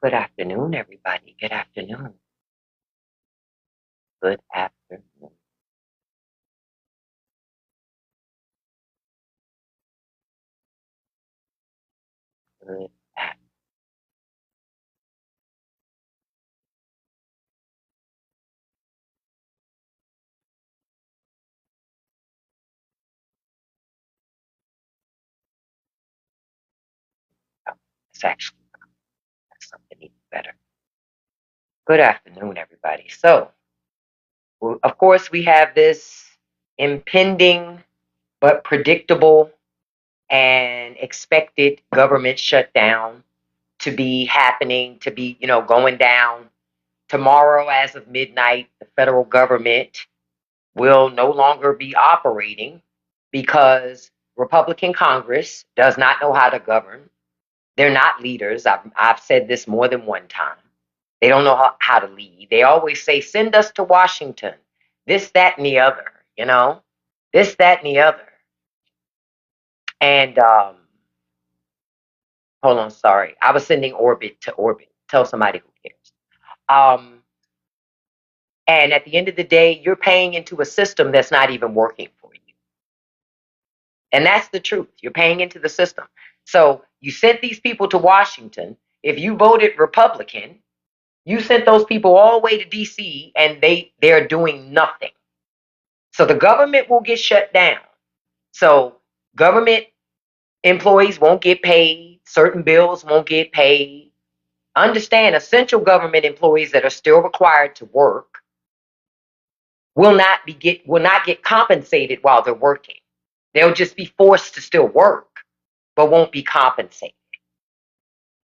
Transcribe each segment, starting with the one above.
Good afternoon, everybody. Good afternoon. Good afternoon. Good afternoon. It's actually something even better. Good afternoon, everybody. So, of course, we have this impending but predictable and expected government shutdown to be happening, to be, going down tomorrow as of midnight. The federal government will no longer be operating because Republican Congress does not know how to govern. They're not leaders. I've said this more than one time. They don't know how to lead. They always say, send us to Washington. This, that, and the other, This, that, and the other. And hold on, sorry. I was sending orbit to orbit. Tell somebody who cares. Um, and at the end of the day, you're paying into a system that's not even working for you. And that's the truth. You're paying into the system. So you sent these people to Washington. If you voted Republican, you sent those people all the way to DC and they're doing nothing. So the government will get shut down. So government employees won't get paid, certain bills won't get paid. Understand, essential government employees that are still required to work will not get compensated while they're working. They'll just be forced to still work, but won't be compensated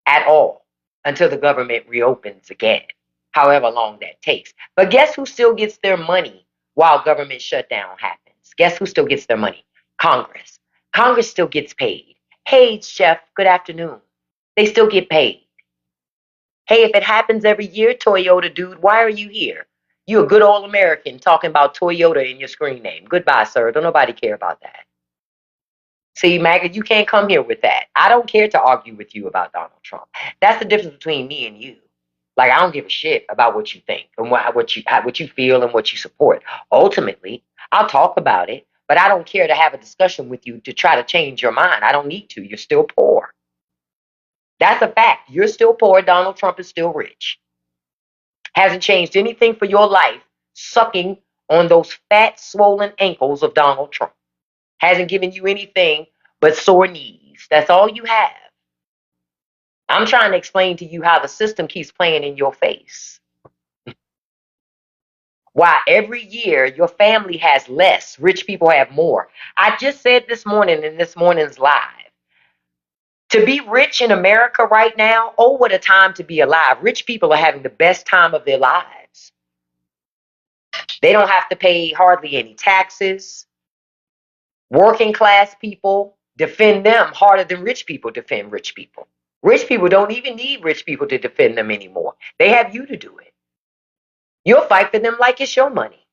at all until the government reopens again, however long that takes. But guess who still gets their money while government shutdown happens? Guess who still gets their money? Congress. Congress still gets paid. Hey, Chef, good afternoon. They still get paid. Hey, if it happens every year, Toyota dude, why are you here? You a good old American talking about Toyota in your screen name. Goodbye, sir. Don't nobody care about that. See, Maggot, you can't come here with that. I don't care to argue with you about Donald Trump. That's the difference between me and you. Like, I don't give a shit about what you think and what you feel and what you support. Ultimately, I'll talk about it, but I don't care to have a discussion with you to try to change your mind. I don't need to. You're still poor. That's a fact. You're still poor. Donald Trump is still rich. Hasn't changed anything for your life, sucking on those fat, swollen ankles of Donald Trump. Hasn't given you anything but sore knees. That's all you have. I'm trying to explain to you how the system keeps playing in your face. Why every year your family has less, rich people have more. I just said this morning in this morning's live. To be rich in America right now, oh, what a time to be alive. Rich people are having the best time of their lives. They don't have to pay hardly any taxes. Working class people defend them harder than rich people defend rich people. Rich people don't even need rich people to defend them anymore. They have you to do it. You'll fight for them like it's your money.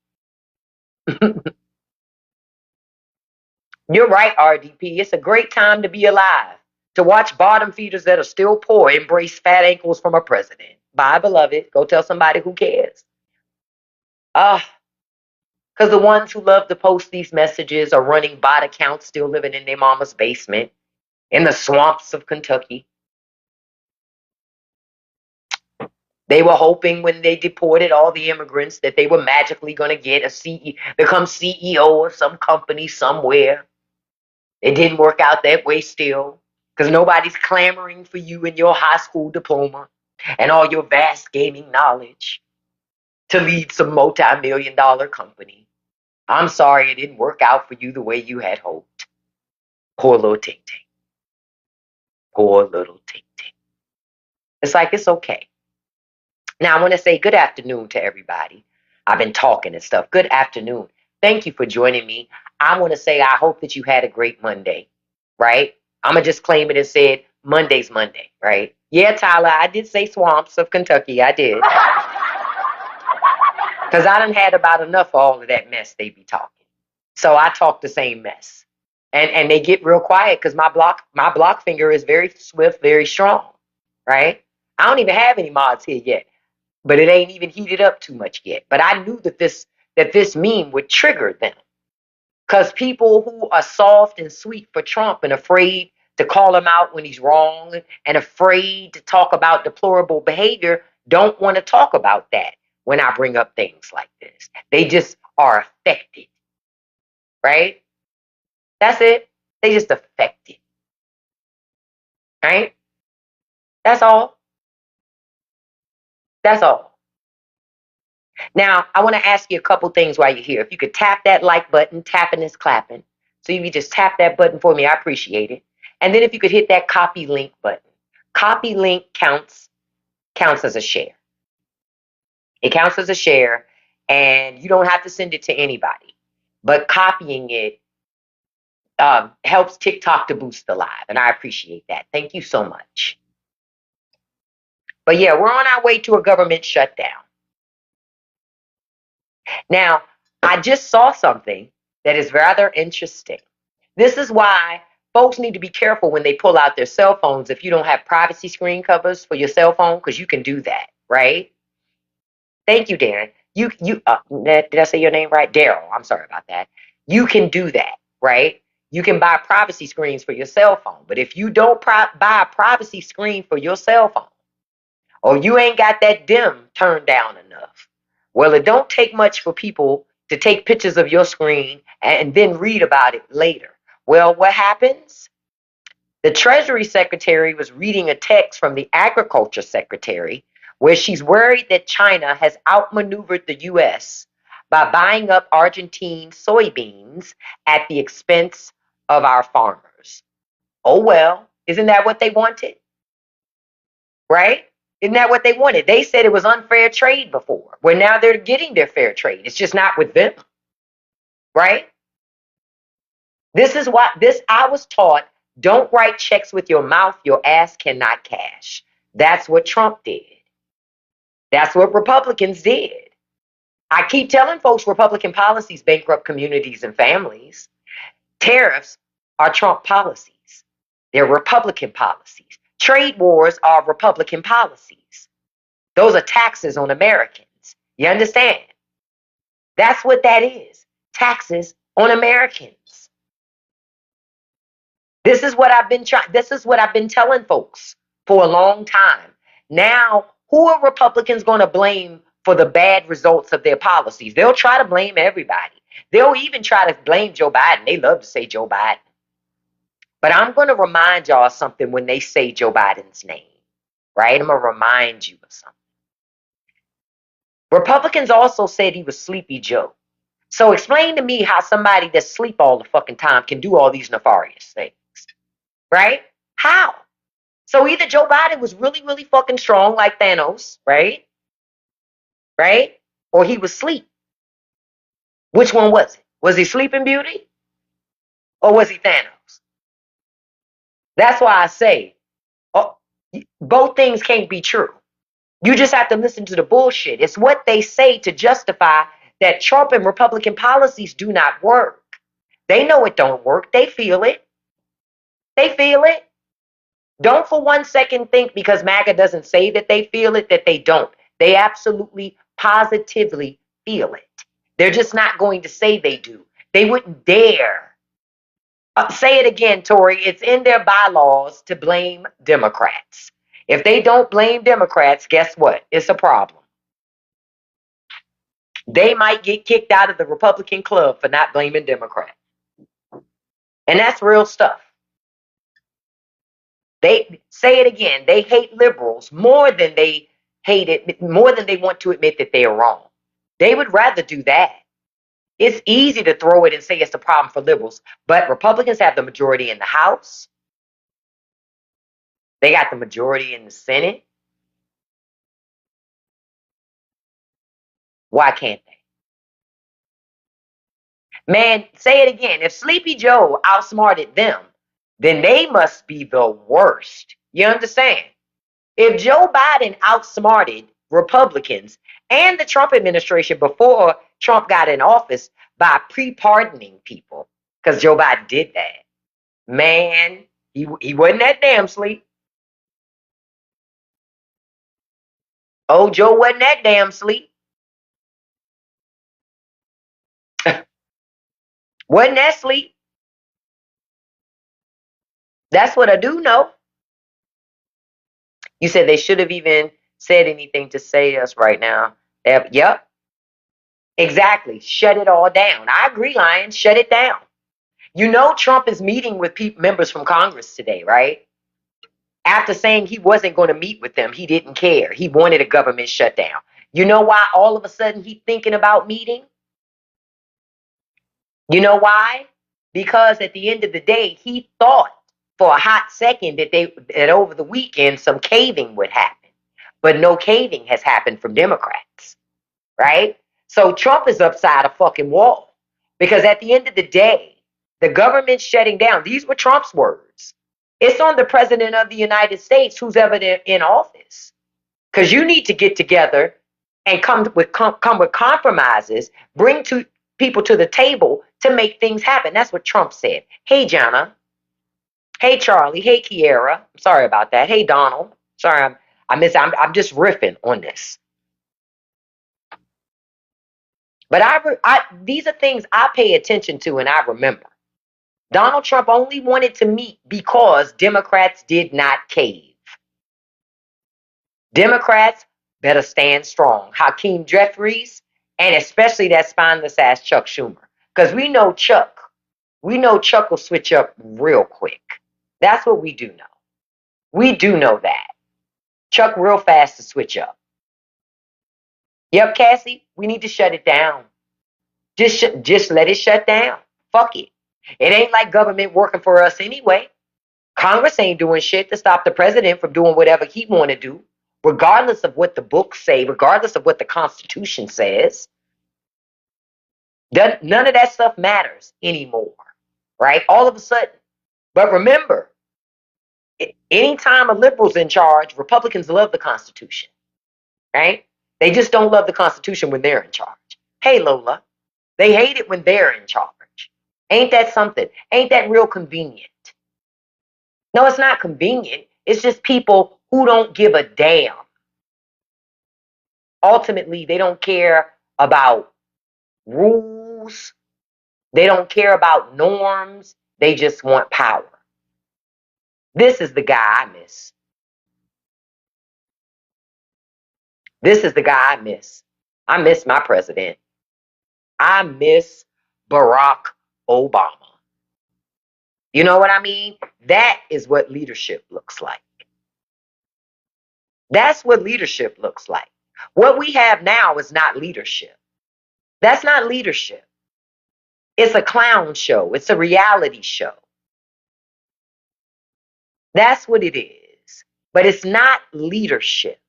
You're right, RDP. It's a great time to be alive. To watch bottom feeders that are still poor embrace fat ankles from a president. Bye, beloved. Go tell somebody who cares. Because the ones who love to post these messages are running bot accounts, still living in their mama's basement in the swamps of Kentucky. They were hoping when they deported all the immigrants that they were magically going to get become CEO of some company somewhere. It didn't work out that way still because nobody's clamoring for you and your high school diploma and all your vast gaming knowledge to lead some multi-million-dollar company. I'm sorry it didn't work out for you the way you had hoped. Poor little Ting Ting. Poor little Ting Ting. It's like, it's okay. Now, I want to say good afternoon to everybody. I've been talking and stuff. Good afternoon. Thank you for joining me. I want to say I hope that you had a great Monday, right? I'm going to just claim it and say it. Monday's Monday, right? Yeah, Tyler, I did say swamps of Kentucky. I did. Because I done had about enough of all of that mess they be talking. So I talk the same mess. And they get real quiet because my block finger is very swift, very strong, right? I don't even have any mods here yet, but it ain't even heated up too much yet. But I knew that this meme would trigger them. Because people who are soft and sweet for Trump and afraid to call him out when he's wrong and afraid to talk about deplorable behavior don't want to talk about that when I bring up things like this. They just are affected, right? That's it. They just affected, right? That's all. That's all. Now, I want to ask you a couple things while you're here. If you could tap that like button, tapping is clapping. So if you just tap that button for me, I appreciate it. And then if you could hit that copy link button. Copy link counts as a share. It counts as a share, and you don't have to send it to anybody. But copying it helps TikTok to boost the live, and I appreciate that. Thank you so much. But yeah, we're on our way to a government shutdown. Now, I just saw something that is rather interesting. This is why folks need to be careful when they pull out their cell phones if you don't have privacy screen covers for your cell phone, because you can do that, right? Thank you, Darren. Did I say your name right? Daryl. I'm sorry about that. You can do that, right? You can buy privacy screens for your cell phone. But if you don't buy a privacy screen for your cell phone, or you ain't got that dim turned down enough, well, it don't take much for people to take pictures of your screen and then read about it later. Well, what happens? The Treasury Secretary was reading a text from the Agriculture Secretary where she's worried that China has outmaneuvered the U.S. by buying up Argentine soybeans at the expense of our farmers. Oh, well, isn't that what they wanted? Right? Isn't that what they wanted? They said it was unfair trade before. Well, now they're getting their fair trade. It's just not with them. Right? This is what I was taught. Don't write checks with your mouth. Your ass cannot cash. That's what Trump did. That's what Republicans did. I keep telling folks Republican policies bankrupt communities and families. Tariffs are Trump policies. They're Republican policies. Trade wars are Republican policies. Those are taxes on Americans. You understand? That's what that is. Taxes on Americans. This is what I've been telling folks for a long time. Now, who are Republicans going to blame for the bad results of their policies? They'll try to blame everybody. They'll even try to blame Joe Biden. They love to say Joe Biden. But I'm going to remind y'all something when they say Joe Biden's name, right? I'm going to remind you of something. Republicans also said he was Sleepy Joe. So explain to me how somebody that's asleep all the fucking time can do all these nefarious things, right? How? So either Joe Biden was really, really fucking strong like Thanos, right? Right? Or he was asleep. Which one was it? Was he Sleeping Beauty? Or was he Thanos? That's why I say, oh, both things can't be true. You just have to listen to the bullshit. It's what they say to justify that Trump and Republican policies do not work. They know it don't work. They feel it. They feel it. Don't for one second think because MAGA doesn't say that they feel it, that they don't. They absolutely, positively feel it. They're just not going to say they do. They wouldn't dare. Say it again, Tori. It's in their bylaws to blame Democrats. If they don't blame Democrats, guess what? It's a problem. They might get kicked out of the Republican club for not blaming Democrats. And that's real stuff. They say it again. They hate liberals more than they want to admit that they are wrong. They would rather do that. It's easy to throw it and say it's a problem for liberals, but Republicans have the majority in the House. They got the majority in the Senate. Why can't they? Man, say it again. If Sleepy Joe outsmarted them, then they must be the worst. You understand? If Joe Biden outsmarted Republicans and the Trump administration before Trump got in office by pre-pardoning people, because Joe Biden did that, man, he wasn't that damn sleep. Oh, Joe wasn't that damn sleep. Wasn't that sleep? That's what I do know. You said they should have even said anything to say us right now. Yep, exactly. Shut it all down. I agree, Lion. Shut it down. You know, Trump is meeting with members from Congress today, right? After saying he wasn't going to meet with them, he didn't care. He wanted a government shutdown. You know why all of a sudden he's thinking about meeting? You know why? Because at the end of the day, he thought for a hot second that over the weekend some caving would happen. But no caving has happened from Democrats, right? So Trump is upside a fucking wall. Because at the end of the day, the government shutting down, these were Trump's words. It's on the president of the United States who's ever in office. Because you need to get together and come with compromises, bring people to the table to make things happen. That's what Trump said. Hey, Jana. Hey, Charlie. Hey, Kiera. I'm sorry about that. Hey, Donald. Sorry, I'm just riffing on this. But these are things I pay attention to and I remember. Donald Trump only wanted to meet because Democrats did not cave. Democrats better stand strong. Hakeem Jeffries, and especially that spineless ass Chuck Schumer. Because we know Chuck will switch up real quick. That's what we do know. We do know that. Chuck real fast to switch up. Yep, Cassie, we need to shut it down. Just let it shut down. Fuck it. It ain't like government working for us anyway. Congress ain't doing shit to stop the president from doing whatever he want to do, regardless of what the books say, regardless of what the Constitution says. None of that stuff matters anymore, right? All of a sudden. But remember, anytime a liberal's in charge, Republicans love the Constitution, right? They just don't love the Constitution when they're in charge. Hey, Lola, they hate it when they're in charge. Ain't that something? Ain't that real convenient? No, it's not convenient. It's just people who don't give a damn. Ultimately, they don't care about rules. They don't care about norms. They just want power. This is the guy I miss. This is the guy I miss. I miss my president. I miss Barack Obama. You know what I mean? That is what leadership looks like. That's what leadership looks like. What we have now is not leadership. That's not leadership. It's a clown show. It's a reality show. That's what it is. But it's not leadership.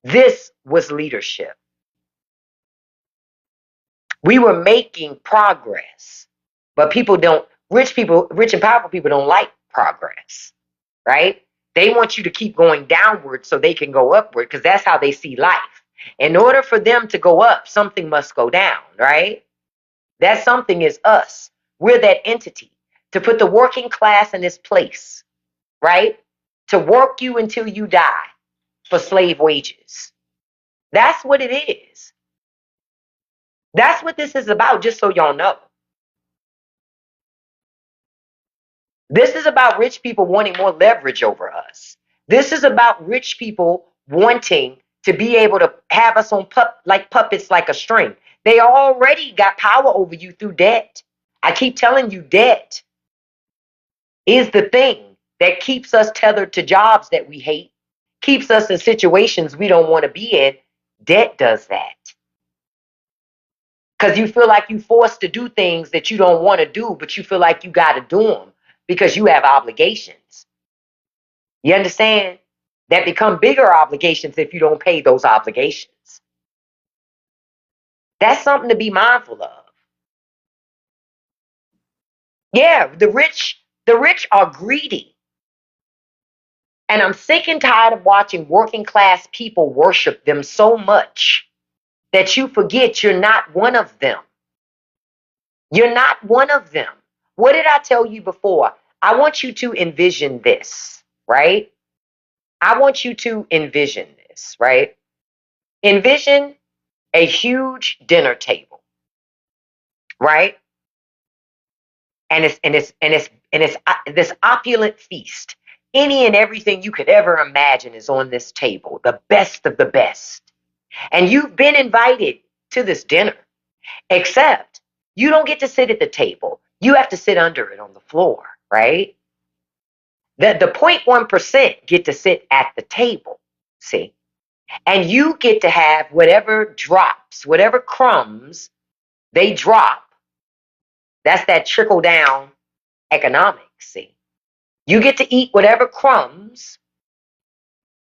This was leadership. We were making progress, but rich and powerful people don't like progress, right? They want you to keep going downward so they can go upward because that's how they see life. In order for them to go up, something must go down, right? That something is us. We're that entity to put the working class in its place, right? To work you until you die for slave wages. That's what it is. That's what this is about, just so y'all know. This is about rich people wanting more leverage over us. This is about rich people wanting to be able to have us on like puppets like a string. They already got power over you through debt. I keep telling you, debt is the thing that keeps us tethered to jobs that we hate, keeps us in situations we don't want to be in. Debt does that. Because you feel like you're forced to do things that you don't want to do, but you feel like you got to do them because you have obligations. You understand? That become bigger obligations if you don't pay those obligations. That's something to be mindful of. Yeah, the rich are greedy. And I'm sick and tired of watching working class people worship them so much that you forget you're not one of them. You're not one of them. What did I tell you before? I want you to envision this, right? I want you to envision this, right? Envision a huge dinner table, right? And it's this opulent feast. Any and everything you could ever imagine is on this table, the best of the best. And you've been invited to this dinner, except you don't get to sit at the table. You have to sit under it on the floor, right? The 0.1% get to sit at the table, see? And you get to have whatever drops, whatever crumbs they drop. That's that trickle down economics, see? You get to eat whatever crumbs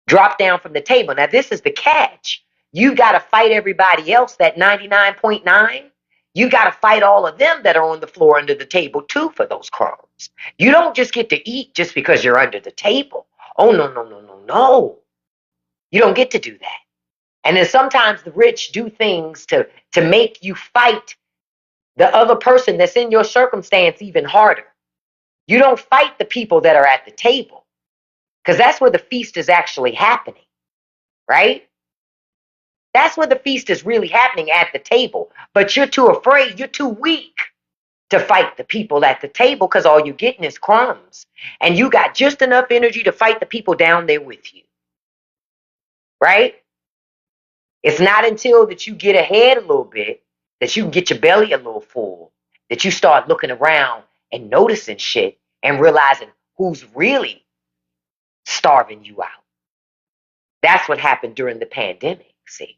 drop down from the table. Now, this is the catch. You got to fight everybody else, that 99.9. You got to fight all of them that are on the floor under the table too for those crumbs. You don't just get to eat just because you're under the table. Oh, no, no, no, no, no. You don't get to do that. And then sometimes the rich do things to make you fight the other person that's in your circumstance even harder. You don't fight the people that are at the table, because that's where the feast is actually happening, right? That's where the feast is really happening, at the table. But you're too afraid, you're too weak to fight the people at the table, because all you're getting is crumbs. And you got just enough energy to fight the people down there with you, right? It's not until that you get ahead a little bit, that you can get your belly a little full, that you start looking around and noticing shit and realizing who's really starving you out. That's what happened during the pandemic, see?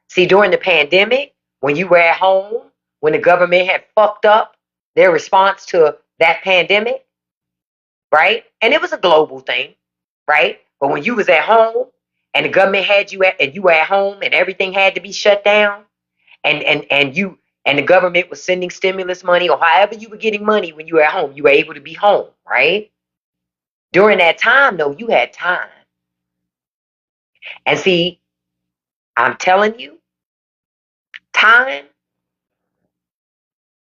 See, during the pandemic, when you were at home, when the government had fucked up their response to that pandemic, right? And it was a global thing, right? But when you was at home and the government had you and you were at home and everything had to be shut down, and the government was sending stimulus money, or however you were getting money when you were at home, you were able to be home, right? During that time, though, you had time. And see, I'm telling you, time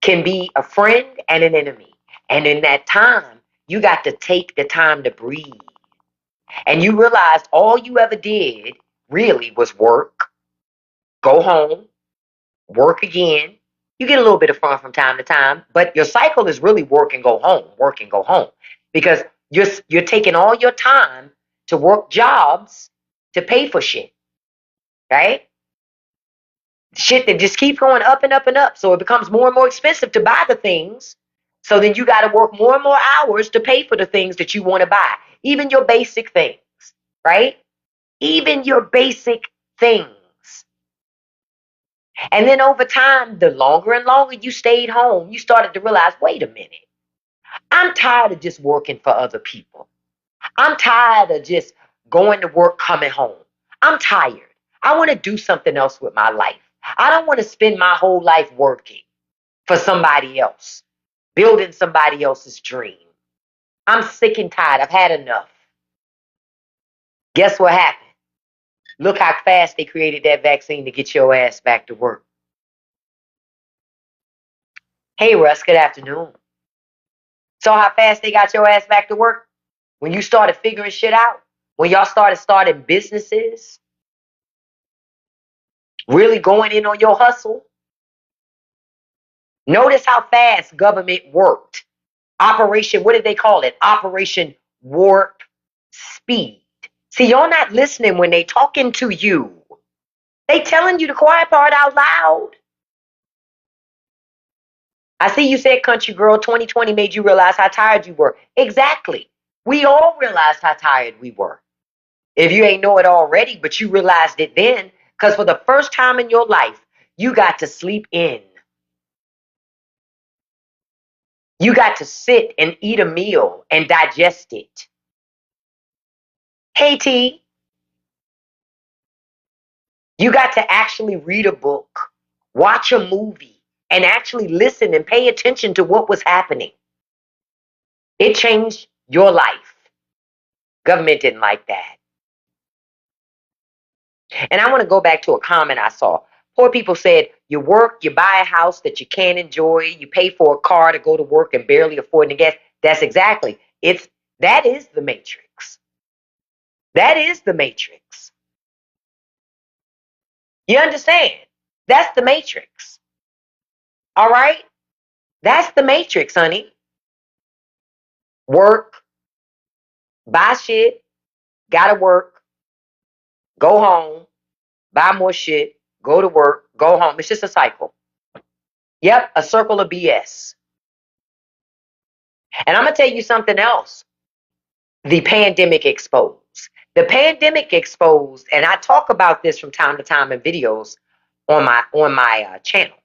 can be a friend and an enemy. And in that time, you got to take the time to breathe. And you realized all you ever did really was work, go home, work again. You get a little bit of fun from time to time, but your cycle is really work and go home, work and go home. Because you're taking all your time to work jobs to pay for shit, right? Shit that just keeps going up and up and up. So it becomes more and more expensive to buy the things. So then you got to work more and more hours to pay for the things that you want to buy. Even your basic things, right? Even your basic things. And then over time, the longer and longer you stayed home, you started to realize, wait a minute. I'm tired of just working for other people. I'm tired of just going to work, coming home. I'm tired. I want to do something else with my life. I don't want to spend my whole life working for somebody else, building somebody else's dream. I'm sick and tired. I've had enough. Guess what happened? Look how fast they created that vaccine to get your ass back to work. Hey, Russ, good afternoon. So how fast they got your ass back to work? When you started figuring shit out? When y'all started starting businesses? Really going in on your hustle? Notice how fast government worked. Operation, what did they call it? Operation Warp Speed. See, you're not listening when they talking to you. They telling you the quiet part out loud. I see you said, country girl, 2020 made you realize how tired you were. Exactly. We all realized how tired we were. If you ain't know it already, but you realized it then, because for the first time in your life, you got to sleep in. You got to sit and eat a meal and digest it. Hey, T, you got to actually read a book, watch a movie, and actually listen and pay attention to what was happening. It changed your life. Government didn't like that. And I want to go back to a comment I saw. Poor people said, you work, you buy a house that you can't enjoy, you pay for a car to go to work and barely afford the gas. That's exactly. That is the matrix. That is the matrix. You understand? That's the matrix. All right? That's the matrix, honey. Work, buy shit, gotta work, go home, buy more shit, go to work, go home. It's just a cycle. Yep, a circle of BS. And I'm going to tell you something else. The pandemic exposed. The pandemic exposed, and I talk about this from time to time in videos on my channel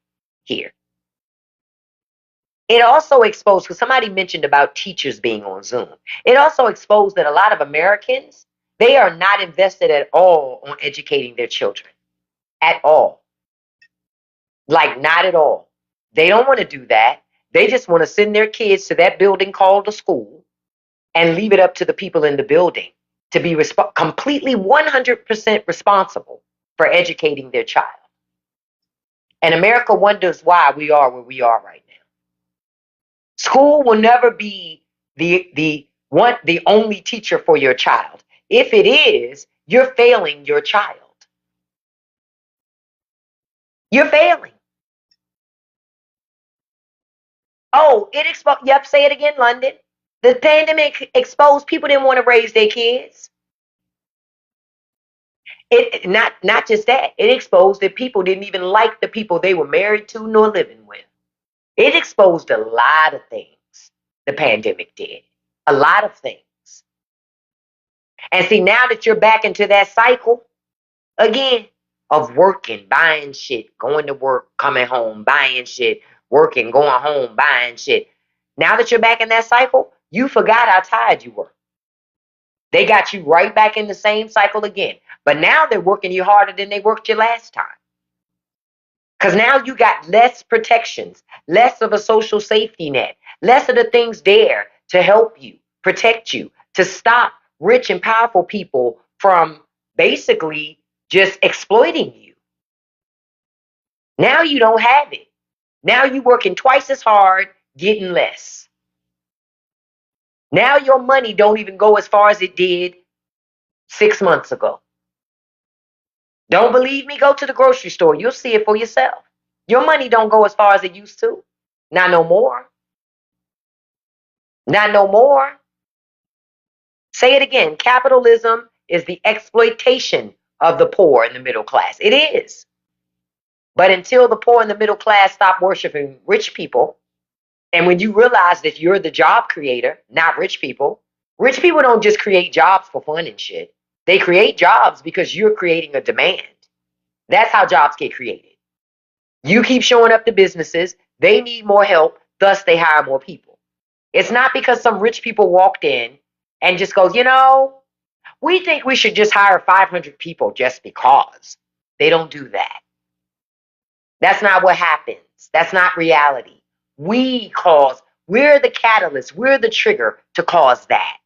here. It also exposed, because somebody mentioned about teachers being on Zoom. It also exposed that a lot of Americans, they are not invested at all on educating their children. At all. Like, not at all. They don't want to do that. They just want to send their kids to that building called a school and leave it up to the people in the building to be completely 100% responsible for educating their child. And America wonders why we are where we are right now. School will never be the only teacher for your child. If it is, you're failing your child. You're failing. Oh, it exposed. Yep, say it again, London. The pandemic exposed people didn't want to raise their kids. It not just that. It exposed that people didn't even like the people they were married to nor living with. It exposed a lot of things. The pandemic did. A lot of things. And see, now that you're back into that cycle again of working, buying shit, going to work, coming home, buying shit, working, going home, buying shit. Now that you're back in that cycle, you forgot how tired you were. They got you right back in the same cycle again. But now they're working you harder than they worked you last time. Because now you got less protections, less of a social safety net, less of the things there to help you, protect you, to stop rich and powerful people from basically just exploiting you. Now you don't have it. Now you're working twice as hard, getting less. Now your money don't even go as far as it did 6 months ago. Don't believe me? Go to the grocery store. You'll see it for yourself. Your money don't go as far as it used to. Not no more. Not no more. Say it again. Capitalism is the exploitation of the poor and the middle class. It is. But until the poor and the middle class stop worshiping rich people, and when you realize that you're the job creator, not rich people don't just create jobs for fun and shit. They create jobs because you're creating a demand. That's how jobs get created. You keep showing up to businesses, they need more help, thus they hire more people. It's not because some rich people walked in and just goes, we think we should just hire 500 people just because. They don't do that. That's not what happens. That's not reality. We're the catalyst, we're the trigger to cause that.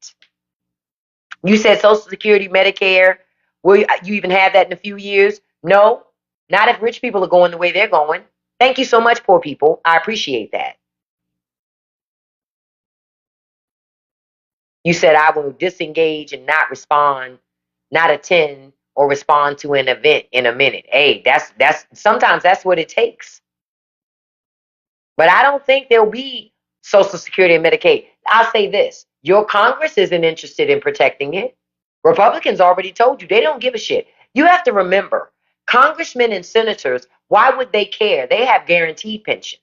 You said Social Security, Medicare, will you even have that in a few years? No, not if rich people are going the way they're going. Thank you so much, poor people. I appreciate that. You said I will disengage and not respond, not attend or respond to an event in a minute. Hey, that's sometimes that's what it takes. But I don't think there'll be Social Security and Medicaid. I'll say this. Your Congress isn't interested in protecting it. Republicans already told you they don't give a shit. You have to remember, congressmen and senators, why would they care? They have guaranteed pensions.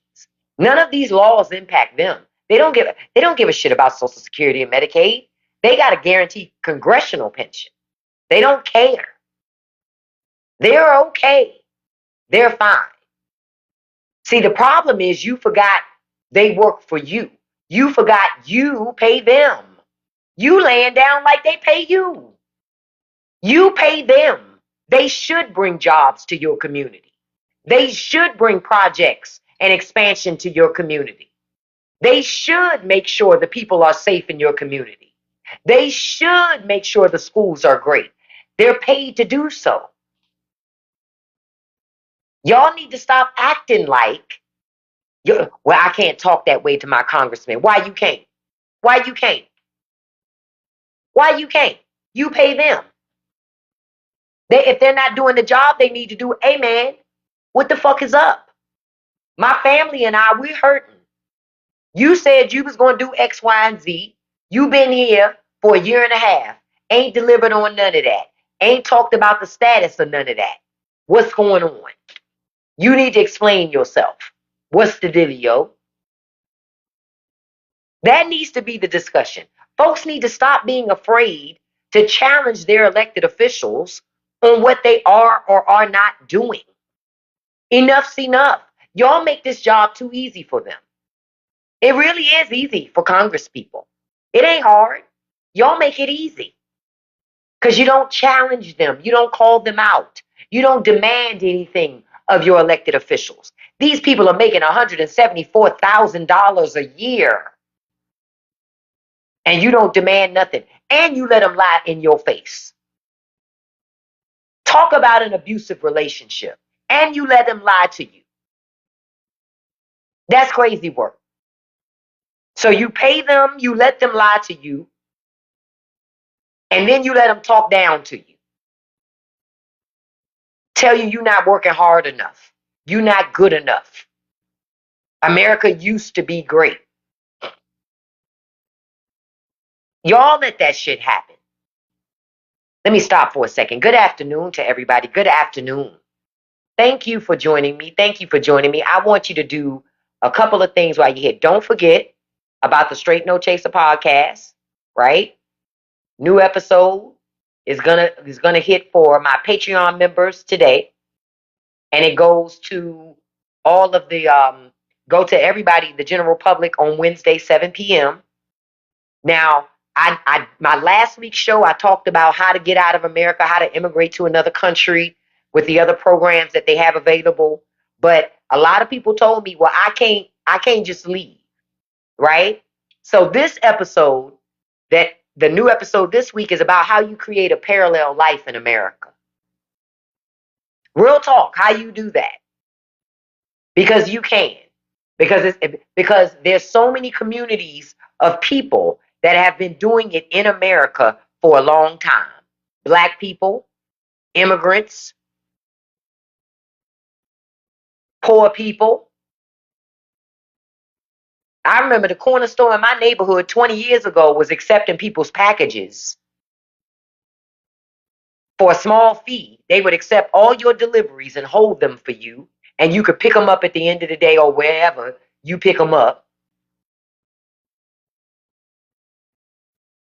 None of these laws impact them. They don't give a shit about Social Security and Medicaid. They got a guaranteed congressional pension. They don't care. They're okay. They're fine. See, the problem is you forgot they work for you. You forgot you pay them. You laying down like they pay you. You pay them. They should bring jobs to your community. They should bring projects and expansion to your community. They should make sure the people are safe in your community. They should make sure the schools are great. They're paid to do so. Y'all need to stop acting like, well, I can't talk that way to my congressman. Why you can't? Why you can't? Why you can't? You pay them. If they're not doing the job they need to do, hey man, what the fuck is up? My family and I, we're hurting. You said you was going to do X, Y, and Z. You been here for a year and a half. Ain't delivered on none of that. Ain't talked about the status of none of that. What's going on? You need to explain yourself. What's the dealio? That needs to be the discussion. Folks need to stop being afraid to challenge their elected officials on what they are or are not doing. Enough's enough. Y'all make this job too easy for them. It really is easy for Congress people. It ain't hard. Y'all make it easy because you don't challenge them. You don't call them out. You don't demand anything of your elected officials. These people are making $174,000 a year and you don't demand nothing. And you let them lie in your face. Talk about an abusive relationship and you let them lie to you. That's crazy work. So you pay them, you let them lie to you, and then you let them talk down to you. Tell you you're not working hard enough. You're not good enough. America used to be great. Y'all let that shit happen. Let me stop for a second. Good afternoon to everybody. Good afternoon. Thank you for joining me. Thank you for joining me. I want you to do a couple of things while you're here. Don't forget about the Straight No Chaser podcast, right? New episode is gonna hit for my Patreon members today. And it goes to all of the go to everybody, the general public, on Wednesday, 7 p.m. Now, I my last week's show, I talked about how to get out of America, how to immigrate to another country with the other programs that they have available. But a lot of people told me, well, I can't just leave, right? So this episode, that the new episode this week, is about how you create a parallel life in America. Real talk, how you do that. Because you can. Because there's so many communities of people that have been doing it in America for a long time. Black people, immigrants, poor people. I remember the corner store in my neighborhood 20 years ago was accepting people's packages for a small fee. They would accept all your deliveries and hold them for you, and you could pick them up at the end of the day or wherever you pick them up.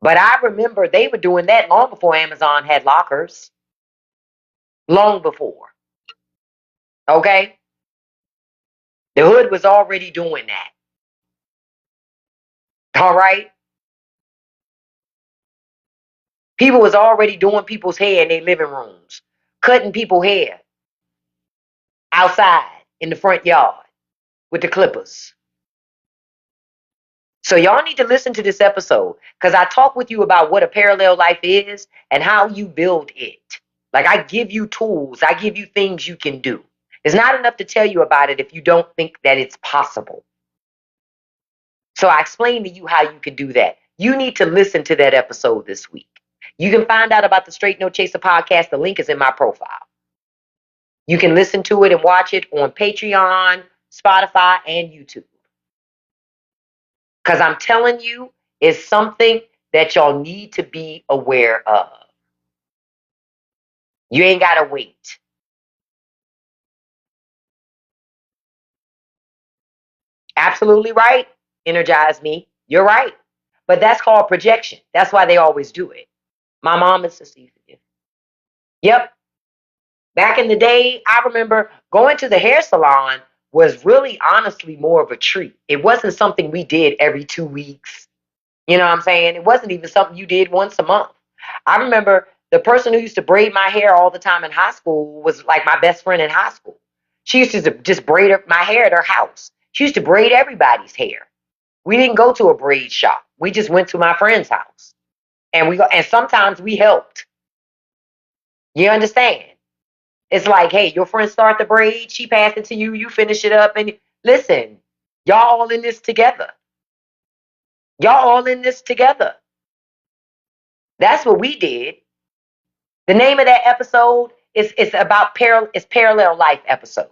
But I remember they were doing that long before Amazon had lockers. Long before. Okay? The hood was already doing that. All right? People was already doing people's hair in their living rooms, cutting people's hair outside in the front yard with the clippers. So y'all need to listen to this episode because I talk with you about what a parallel life is and how you build it. Like, I give you tools. I give you things you can do. It's not enough to tell you about it if you don't think that it's possible. So I explained to you how you can do that. You need to listen to that episode this week. You can find out about the Straight No Chaser podcast. The link is in my profile. You can listen to it and watch it on Patreon, Spotify, and YouTube. Because I'm telling you, it's something that y'all need to be aware of. You ain't got to wait. Absolutely right. Energize me. You're right. But that's called projection. That's why they always do it. My mom and sister used to do it. Yep. Back in the day, I remember going to the hair salon was really honestly more of a treat. It wasn't something we did every 2 weeks. You know what I'm saying? It wasn't even something you did once a month. I remember the person who used to braid my hair all the time in high school was like my best friend in high school. She used to just braid my hair at her house. She used to braid everybody's hair. We didn't go to a braid shop. We just went to my friend's house. And sometimes we helped. You understand? It's like, hey, your friend start the braid, she pass it to you, you finish it up, and listen, y'all all in this together. Y'all all in this together. That's what we did. The name of that episode it's about it's parallel life episode.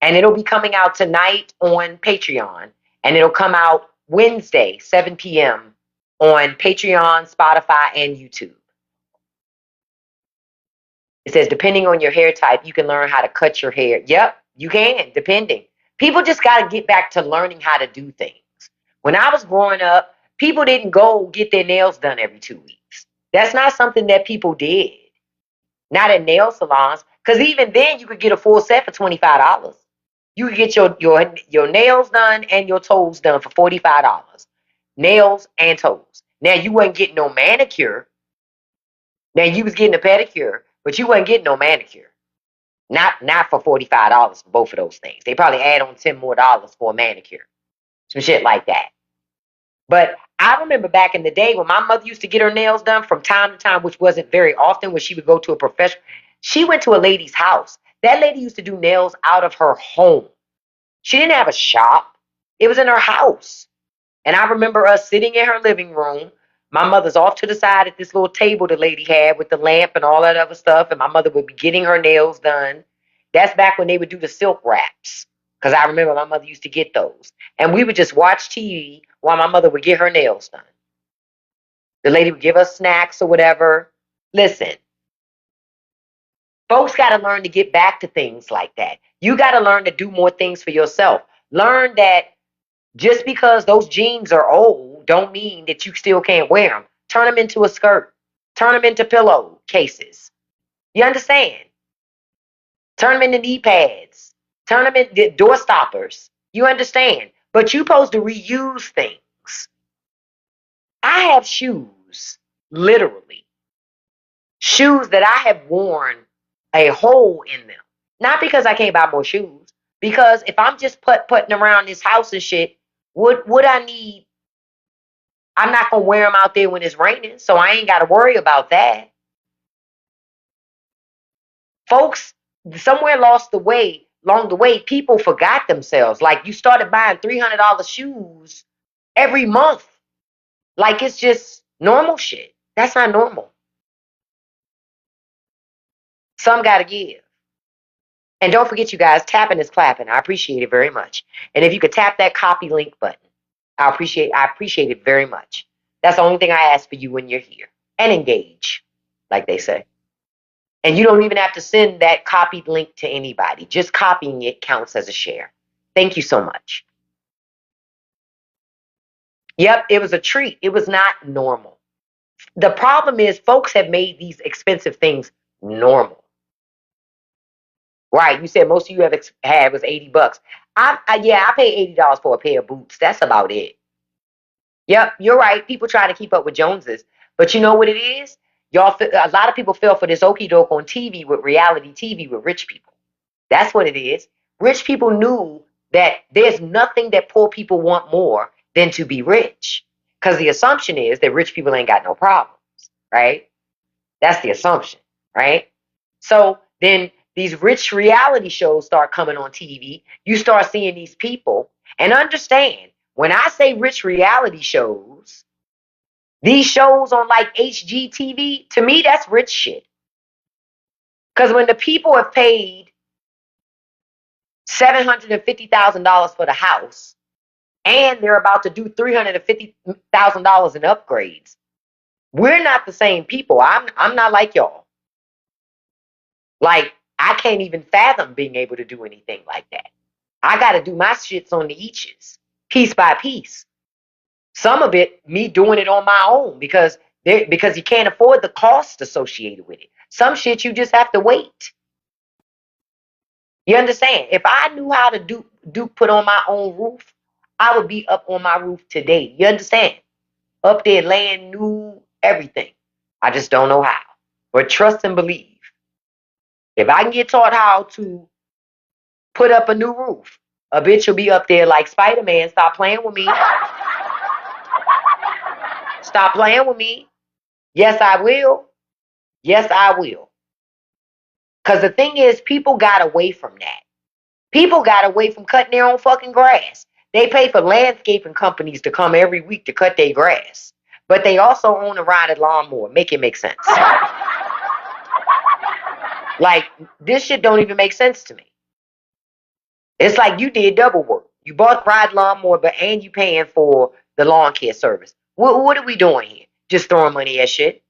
And it'll be coming out tonight on Patreon. And it'll come out Wednesday, 7 p.m. on Patreon, Spotify, and YouTube. It says, depending on your hair type, you can learn how to cut your hair. Yep, you can, depending. People just got to get back to learning how to do things. When I was growing up, people didn't go get their nails done every 2 weeks. That's not something that people did. Not at nail salons, because even then you could get a full set for $25. You could get your nails done and your toes done for $45. Nails and toes. Now you wasn't getting no manicure. Now you was getting a pedicure, but you wasn't getting no manicure. Not for $45 for both of those things. They probably add on $10 more for a manicure. Some shit like that. But I remember back in the day when my mother used to get her nails done from time to time, which wasn't very often, when she would go to a professional. She went to a lady's house. That lady used to do nails out of her home. She didn't have a shop. It was in her house. And I remember us sitting in her living room. My mother's off to the side at this little table the lady had with the lamp and all that other stuff. And my mother would be getting her nails done. That's back when they would do the silk wraps. Because I remember my mother used to get those. And we would just watch TV while my mother would get her nails done. The lady would give us snacks or whatever. Listen, folks got to learn to get back to things like that. You got to learn to do more things for yourself. Learn that just because those jeans are old don't mean that you still can't wear them. Turn them into a skirt. Turn them into pillow cases. You understand? Turn them into knee pads. Turn them into door stoppers. You understand? But you're supposed to reuse things. I have shoes, literally. Shoes that I have worn a hole in them. Not because I can't buy more shoes. Because if I'm just putting around this house and shit, what I need, I'm not going to wear them out there when it's raining. So I ain't got to worry about that. Folks, somewhere along the way, people forgot themselves. Like you started buying $300 shoes every month. Like it's just normal shit. That's not normal. Some got to give. And don't forget, you guys, tapping is clapping. I appreciate it very much. And if you could tap that copy link button, I appreciate it very much. That's the only thing I ask for you when you're here. And engage, like they say. And you don't even have to send that copied link to anybody. Just copying it counts as a share. Thank you so much. Yep, it was a treat. It was not normal. The problem is folks have made these expensive things normal. Right, you said most of you have had was $80. I paid $80 for a pair of boots. That's about it. Yep, you're right. People try to keep up with Joneses, but you know what it is? A lot of people fell for this okie doke on TV with reality TV with rich people. That's what it is. Rich people knew that there's nothing that poor people want more than to be rich, because the assumption is that rich people ain't got no problems, right? That's the assumption, right? So then these rich reality shows start coming on TV. You start seeing these people, and understand, when I say rich reality shows, these shows on like HGTV, to me, that's rich shit. Because when the people have paid $750,000 for the house, and they're about to do $350,000 in upgrades, we're not the same people. I'm not like y'all. Like, I can't even fathom being able to do anything like that. I got to do my shits on the eaches, piece by piece. Some of it, me doing it on my own because you can't afford the cost associated with it. Some shit you just have to wait. You understand? If I knew how to do put on my own roof, I would be up on my roof today. You understand? Up there laying new everything. I just don't know how. But trust and believe. If I can get taught how to put up a new roof, a bitch will be up there like Spider-Man. Stop playing with me. Stop playing with me. Yes, I will. Yes, I will. Because the thing is, people got away from that. People got away from cutting their own fucking grass. They pay for landscaping companies to come every week to cut their grass. But they also own a rotted lawnmower. Make it make sense. Like, this shit don't even make sense to me. It's like you did double work. You bought the ride lawnmower, but and you paying for the lawn care service. What are we doing here? Just throwing money at shit.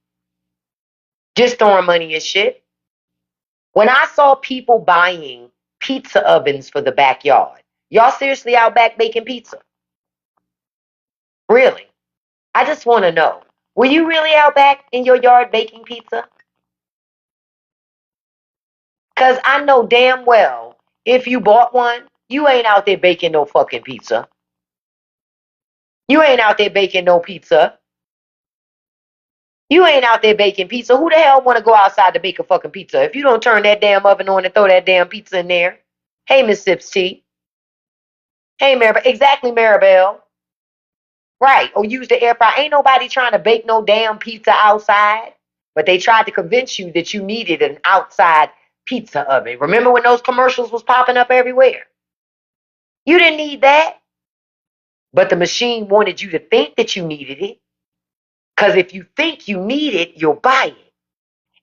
Just throwing money at shit. When I saw people buying pizza ovens for the backyard, y'all seriously out back baking pizza? Really? I just want to know. Were you really out back in your yard baking pizza? Because I know damn well if you bought one, you ain't out there baking no fucking pizza. You ain't out there baking no pizza. You ain't out there baking pizza. Who the hell want to go outside to bake a fucking pizza? If you don't turn that damn oven on and throw that damn pizza in there. Hey, Miss Sips T. Hey, Maribel. Exactly, Maribel. Right. Or use the air fryer. Ain't nobody trying to bake no damn pizza outside. But they tried to convince you that you needed an outside pizza oven. Remember when those commercials was popping up everywhere? You didn't need that. But the machine wanted you to think that you needed it. Because if you think you need it, you'll buy it.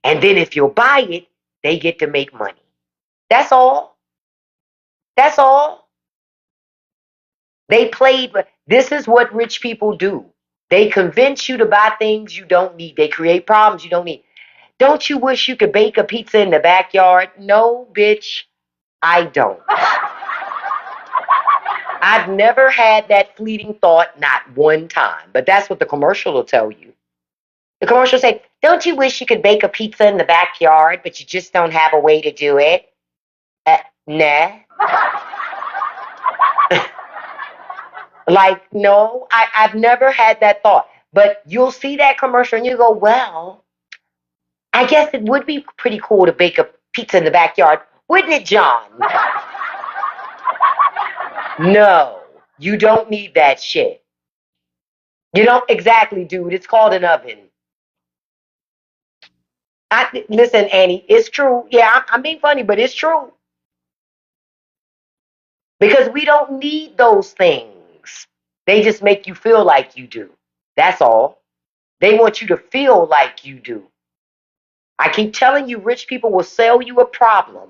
And then if you'll buy it, they get to make money. That's all. That's all. They played, but this is what rich people do. They convince you to buy things you don't need. They create problems you don't need. Don't you wish you could bake a pizza in the backyard? No, bitch, I don't. I've never had that fleeting thought, not one time. But that's what the commercial will tell you. The commercial say, don't you wish you could bake a pizza in the backyard, but you just don't have a way to do it? Nah. Like, no, I've never had that thought. But you'll see that commercial and you go, well, I guess it would be pretty cool to bake a pizza in the backyard. Wouldn't it, John? No, you don't need that shit. You don't exactly, dude. It's called an oven. Listen, Annie, it's true. Yeah, I'm being funny, but it's true. Because we don't need those things. They just make you feel like you do. That's all. They want you to feel like you do. I keep telling you, rich people will sell you a problem,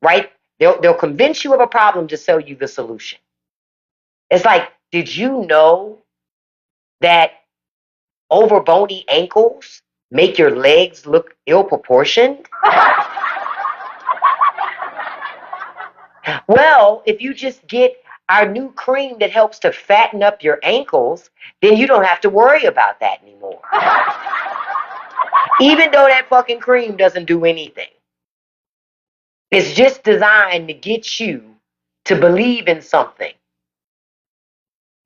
right? They'll convince you of a problem to sell you the solution. It's like, did you know that over bony ankles make your legs look ill proportioned? Well, if you just get our new cream that helps to fatten up your ankles, then you don't have to worry about that anymore. Even though that fucking cream doesn't do anything. It's just designed to get you to believe in something.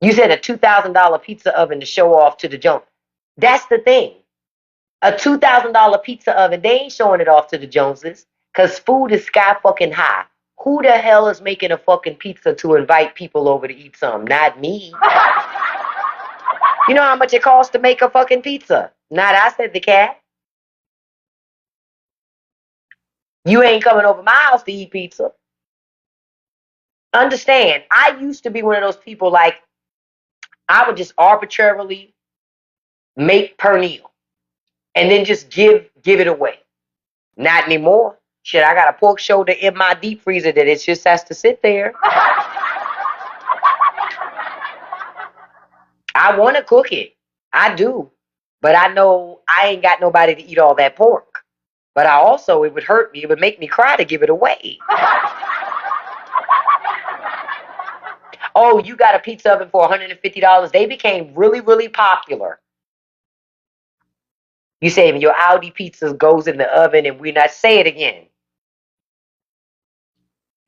You said a $2,000 pizza oven to show off to the Jones. That's the thing. A $2,000 pizza oven, they ain't showing it off to the Joneses because food is sky fucking high. Who the hell is making a fucking pizza to invite people over to eat some? Not me. You know how much it costs to make a fucking pizza? Not I, said the cat. You ain't coming over my house to eat pizza. Understand, I used to be one of those people like I would just arbitrarily make per meal and then just give it away. Not anymore. Shit, I got a pork shoulder in my deep freezer that it just has to sit there. I want to cook it. I do. But I know I ain't got nobody to eat all that pork. But I also, it would hurt me. It would make me cry to give it away. Oh, you got a pizza oven for $150. They became really, really popular. You say your Audi pizza goes in the oven and we're not, say it again.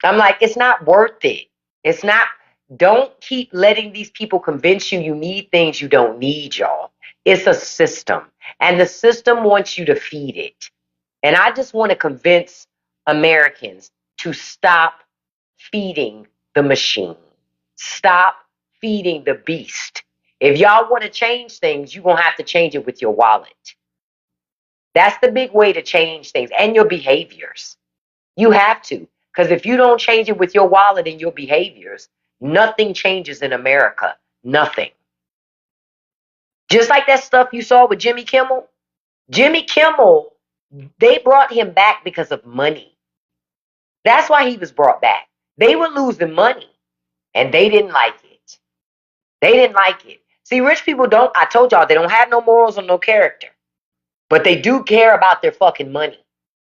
I'm like, it's not worth it. It's not. Don't keep letting these people convince you need things you don't need, y'all. It's a system. And the system wants you to feed it. And I just want to convince Americans to stop feeding the machine. Stop feeding the beast. If y'all want to change things, you're going to have to change it with your wallet. That's the big way to change things and your behaviors. You have to. Because if you don't change it with your wallet and your behaviors, nothing changes in America. Nothing. Just like that stuff you saw with Jimmy Kimmel. Jimmy Kimmel They brought him back because of money. That's why he was brought back. They were losing money and they didn't like it. They didn't like it. See, rich people don't, I told y'all, they don't have no morals or no character, but they do care about their fucking money.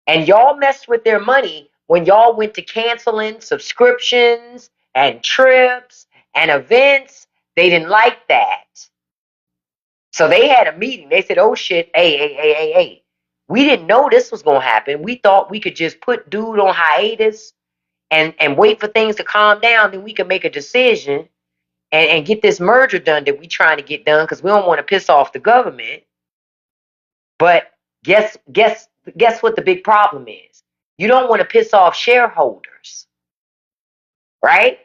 And y'all messed with their money when y'all went to canceling subscriptions and trips and events. They didn't like that. So they had a meeting. They said, oh shit, hey. We didn't know this was going to happen. We thought we could just put dude on hiatus and wait for things to calm down. Then we could make a decision and get this merger done that we trying to get done because we don't want to piss off the government. But guess what the big problem is? You don't want to piss off shareholders, right?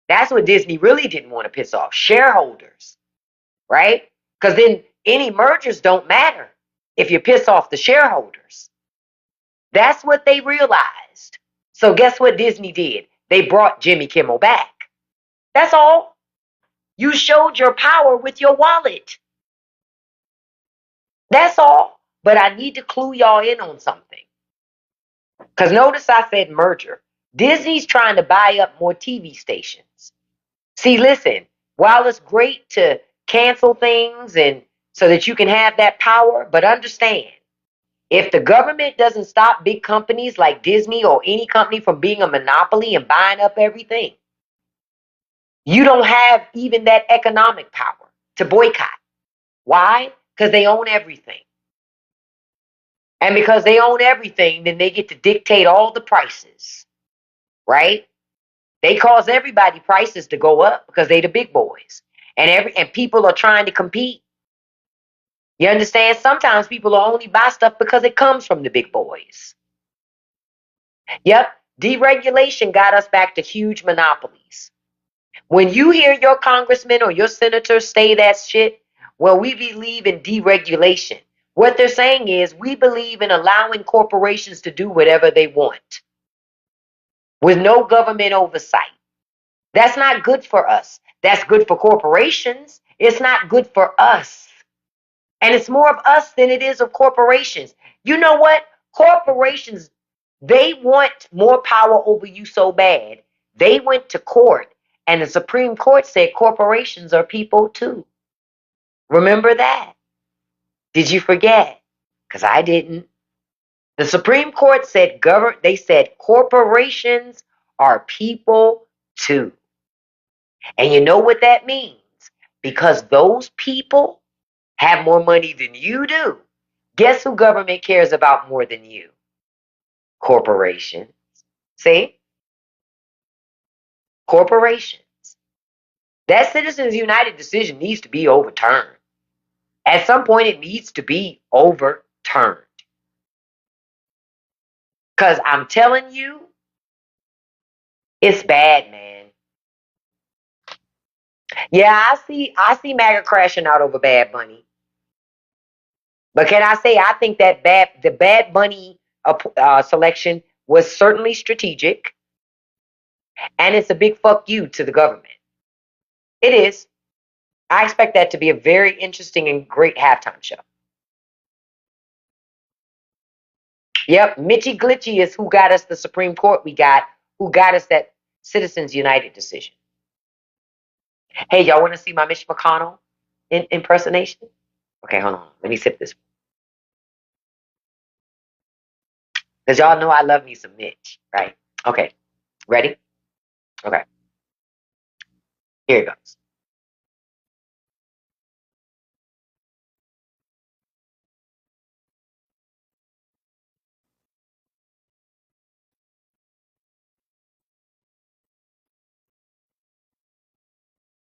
That's what Disney really didn't want to piss off, shareholders, right? Because then any mergers don't matter if you piss off the shareholders. That's what they realized. So guess what Disney did? They brought Jimmy Kimmel back. That's all. You showed your power with your wallet. That's all. But I need to clue y'all in on something. Because notice I said merger. Disney's trying to buy up more TV stations. See, listen, while it's great to cancel things and so that you can have that power, but understand, if the government doesn't stop big companies like Disney or any company from being a monopoly and buying up everything, you don't have even that economic power to boycott. Why? Because they own everything. And because they own everything, then they get to dictate all the prices, right? They cause everybody prices to go up because they the big boys. And people are trying to compete. You understand? Sometimes people will only buy stuff because it comes from the big boys. Yep, deregulation got us back to huge monopolies. When you hear your congressman or your senator say that shit, well, we believe in deregulation. What they're saying is we believe in allowing corporations to do whatever they want with no government oversight. That's not good for us. That's good for corporations. It's not good for us. And it's more of us than it is of corporations. You know what? Corporations, they want more power over you so bad. They went to court, and the Supreme Court said corporations are people too. Remember that? Did you forget? Because I didn't. The Supreme Court said they said corporations are people too. And you know what that means? Because those people have more money than you do. Guess who government cares about more than you? Corporations. See? Corporations. That Citizens United decision needs to be overturned. At some point, it needs to be overturned. Because I'm telling you, it's bad, man. Yeah, I see MAGA crashing out over Bad Bunny. But can I say I think that the Bad Bunny selection was certainly strategic, and it's a big fuck you to the government. It is. I expect that to be a very interesting and great halftime show. Yep, Mitchy Glitchy is who got us the Supreme Court. Who got us that Citizens United decision. Hey, y'all want to see my Mitch McConnell impersonation? Okay, hold on. Let me sip this. Because y'all know I love me some Mitch, right? Okay, ready? Okay, here it goes.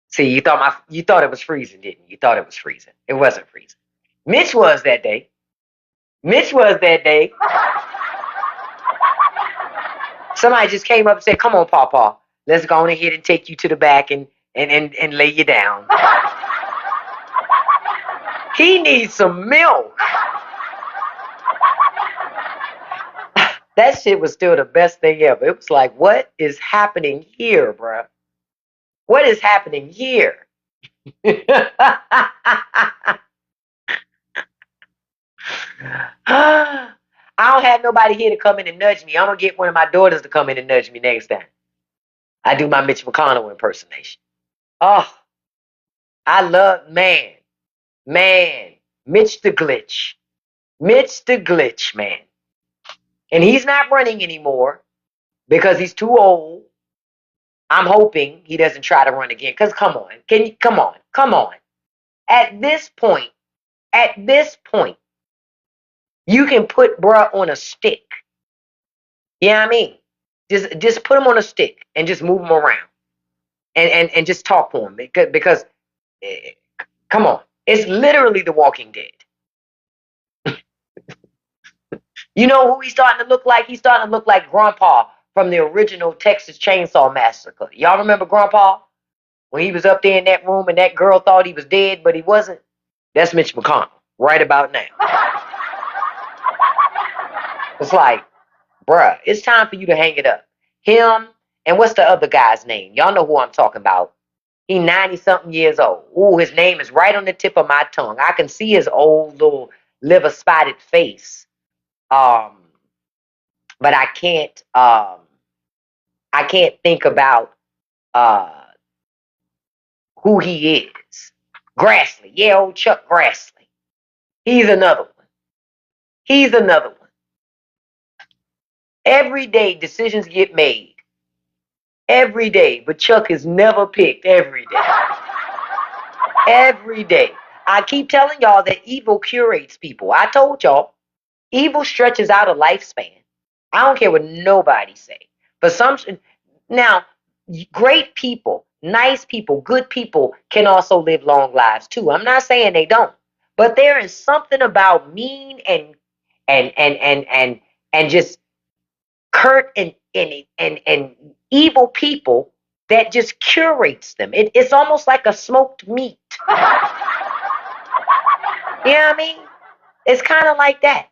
See, you thought it was freezing, didn't you? You thought it was freezing. It wasn't freezing. Mitch was that day. Mitch was that day. Somebody just came up and said, "Come on, Pawpaw, let's go on ahead and take you to the back and lay you down." He needs some milk. That shit was still the best thing ever. It was like, what is happening here, bruh? What is happening here? I don't have nobody here to come in and nudge me. I'm gonna get one of my daughters to come in and nudge me next time. I do my Mitch McConnell impersonation. Oh, I love man, Mitch the Glitch. Mitch the Glitch, man. And he's not running anymore because he's too old. I'm hoping he doesn't try to run again. Because come on. Come on. At this point, you can put bruh on a stick. You know what I mean? Just put him on a stick and just move him around. And just talk to him. Because eh, come on. It's literally The Walking Dead. You know who he's starting to look like? He's starting to look like Grandpa from the original Texas Chainsaw Massacre. Y'all remember Grandpa? When he was up there in that room and that girl thought he was dead, but he wasn't? That's Mitch McConnell right about now. It's like, bruh, it's time for you to hang it up. Him, and what's the other guy's name? Y'all know who I'm talking about. He 90-something years old. Ooh, his name is right on the tip of my tongue. I can see his old little liver-spotted face. Um, but I can't think about uh who he is. Grassley. Yeah, old Chuck Grassley. He's another one. He's another one. Every day decisions get made. Every day, but Chuck is never picked every day. Every day. I keep telling y'all that evil curates people. I told y'all, evil stretches out a lifespan. I don't care what nobody say. For some, now, great people, nice people, good people can also live long lives too. I'm not saying they don't, but there is something about mean and just curt and evil people that just curates them. It's almost like a smoked meat. You know what I mean? It's kind of like that.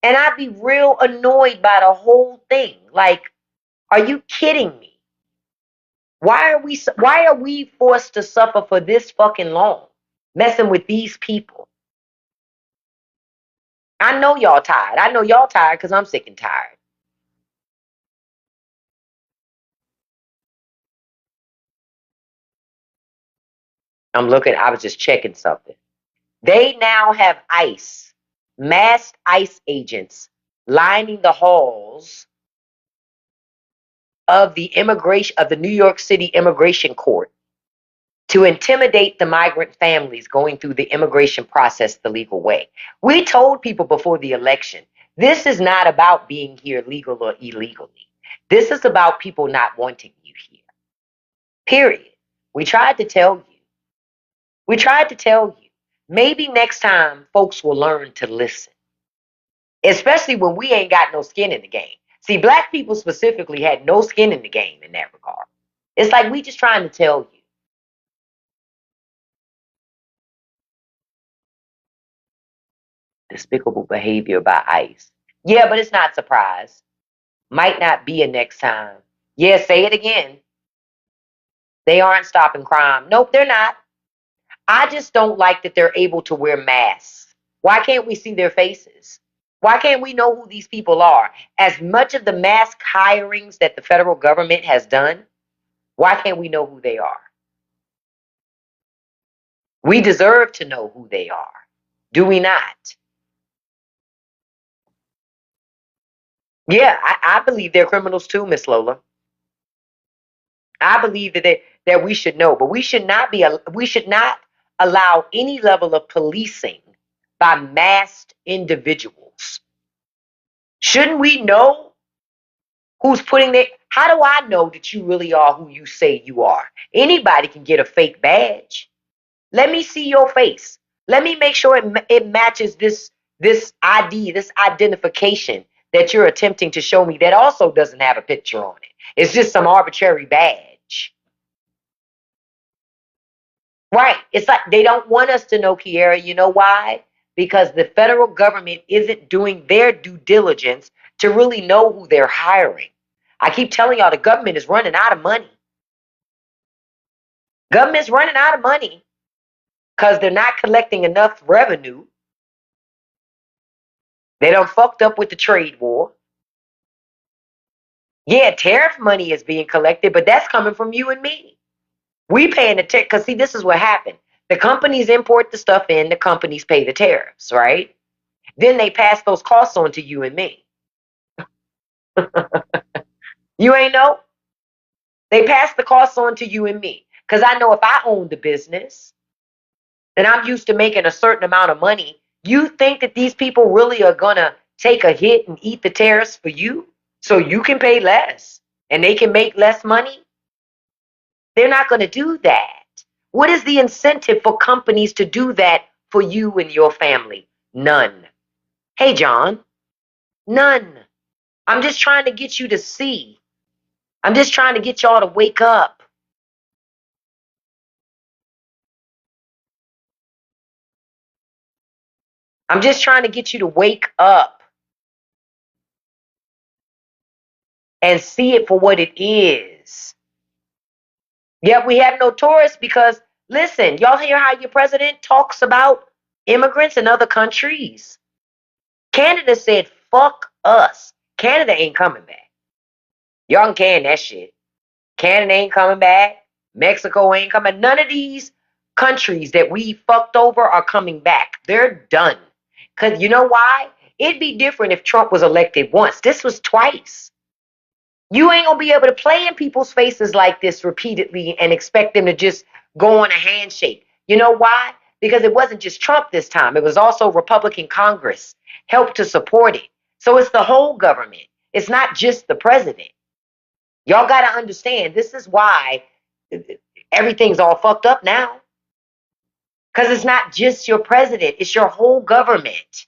And I'd be real annoyed by the whole thing. Like, are you kidding me? Why are we forced to suffer for this fucking long? Messing with these people. I know y'all tired. I know y'all tired because I'm sick and tired. I was just checking something. They now have masked ICE agents lining the halls of the New York City Immigration Court to intimidate the migrant families going through the immigration process the legal way. We told people before the election, this is not about being here legal or illegally. This is about people not wanting you here. Period. We tried to tell you. We tried to tell you. Maybe next time folks will learn to listen, especially when we ain't got no skin in the game. See, black people specifically had no skin in the game in that regard. It's like we just trying to tell you. Despicable behavior by ICE. Yeah, but it's not surprise. Might not be a next time. Yeah, say it again. They aren't stopping crime. Nope, they're not. I just don't like that they're able to wear masks. Why can't we see their faces? Why can't we know who these people are? As much of the mask hirings that the federal government has done, why can't we know who they are? We deserve to know who they are. Do we not? Yeah, I believe they're criminals too, Miss Lola. I believe that we should know, but we should not allow any level of policing by masked individuals. Shouldn't we know who's putting their? How do I know that you really are who you say you are? Anybody can get a fake badge. Let me see your face. Let me make sure it matches this ID, this identification that you're attempting to show me that also doesn't have a picture on it. It's just some arbitrary badge. Right. It's like they don't want us to know, Kiera. You know why? Because the federal government isn't doing their due diligence to really know who they're hiring. I keep telling y'all the government is running out of money. Government's running out of money because they're not collecting enough revenue. They done fucked up with the trade war. Yeah, tariff money is being collected, but that's coming from you and me. We paying the tariff because see, this is what happened. The companies import the stuff in, the companies pay the tariffs, right? Then they pass those costs on to you and me. You ain't know? They pass the costs on to you and me. Because I know if I own the business and I'm used to making a certain amount of money, you think that these people really are going to take a hit and eat the tariffs for you so you can pay less and they can make less money? They're not going to do that. What is the incentive for companies to do that for you and your family? None. Hey, John, none. I'm just trying to get you to see. I'm just trying to get y'all to wake up. I'm just trying to get you to wake up and see it for what it is. Yet we have no tourists because, listen, y'all hear how your president talks about immigrants in other countries? Canada said, fuck us. Canada ain't coming back. Y'all can that shit. Canada ain't coming back. Mexico ain't coming. None of these countries that we fucked over are coming back. They're done. Because you know why? It'd be different if Trump was elected once. This was twice. You ain't gonna be able to play in people's faces like this repeatedly and expect them to just go on a handshake. You know why? Because it wasn't just Trump this time. It was also Republican Congress helped to support it. So it's the whole government. It's not just the president. Y'all got to understand, this is why everything's all fucked up now. Because it's not just your president, it's your whole government.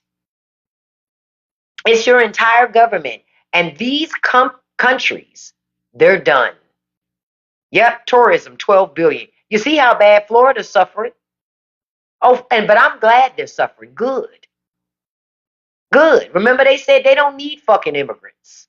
It's your entire government. And these countries, they're done. Yep, tourism, 12 billion. You see how bad Florida's suffering? Oh, but I'm glad they're suffering. Good. Good. Remember they said they don't need fucking immigrants.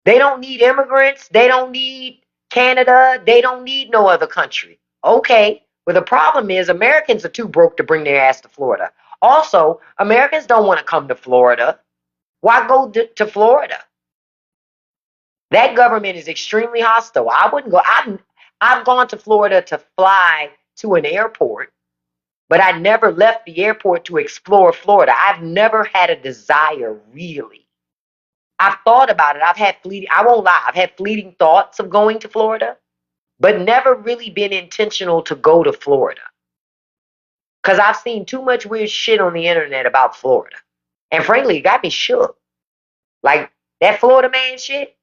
They don't need immigrants. They don't need Canada. They don't need no other country. Okay. Well, the problem is Americans are too broke to bring their ass to Florida. Also, Americans don't want to come to Florida. Why go to Florida? That government is extremely hostile. I wouldn't go. I've gone to Florida to fly to an airport, but I never left the airport to explore Florida. I've never had a desire, really. I've thought about it. I won't lie, I've had fleeting thoughts of going to Florida, but never really been intentional to go to Florida. Because I've seen too much weird shit on the internet about Florida. And frankly, it got me shook. Like that Florida man shit.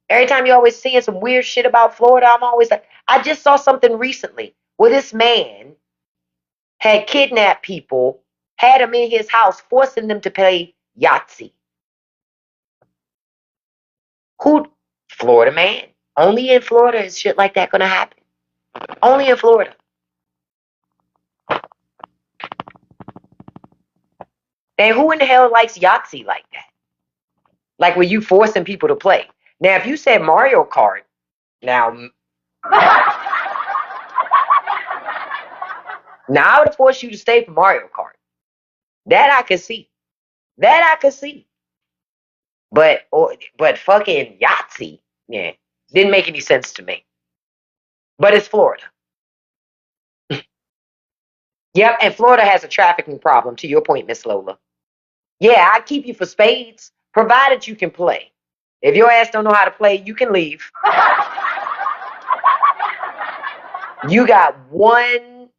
Every time you're always seeing some weird shit about Florida, I'm always like, I just saw something recently where this man had kidnapped people, had them in his house, forcing them to play Yahtzee. Who? Florida man. Only in Florida is shit like that gonna happen. Only in Florida. And who in the hell likes Yahtzee like that? Like where you forcing people to play. Now, if you said Mario Kart, now I would force you to stay for Mario Kart. That I could see. That I could see. But fucking Yahtzee, yeah, didn't make any sense to me. But it's Florida. Yep, and Florida has a trafficking problem, to your point, Miss Lola. Yeah, I keep you for spades, provided you can play. If your ass don't know how to play, you can leave. You got one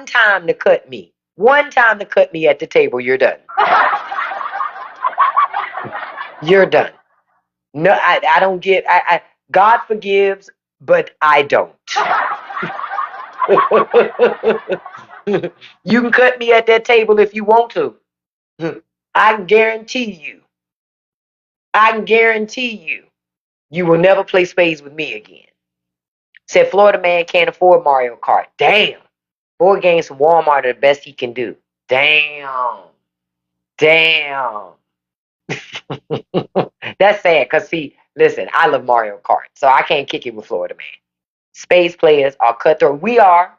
time to cut me. One time to cut me at the table, you're done. You're done. No, I don't give. God forgives, but I don't. You can cut me at that table if you want to. I can guarantee you. I can guarantee you. You will never play spades with me again. Said Florida man can't afford Mario Kart. Damn. Board games from Walmart are the best he can do. Damn. Damn. That's sad because, see, listen, I love Mario Kart, so I can't kick it with Florida man. Spades players are cutthroat. We are.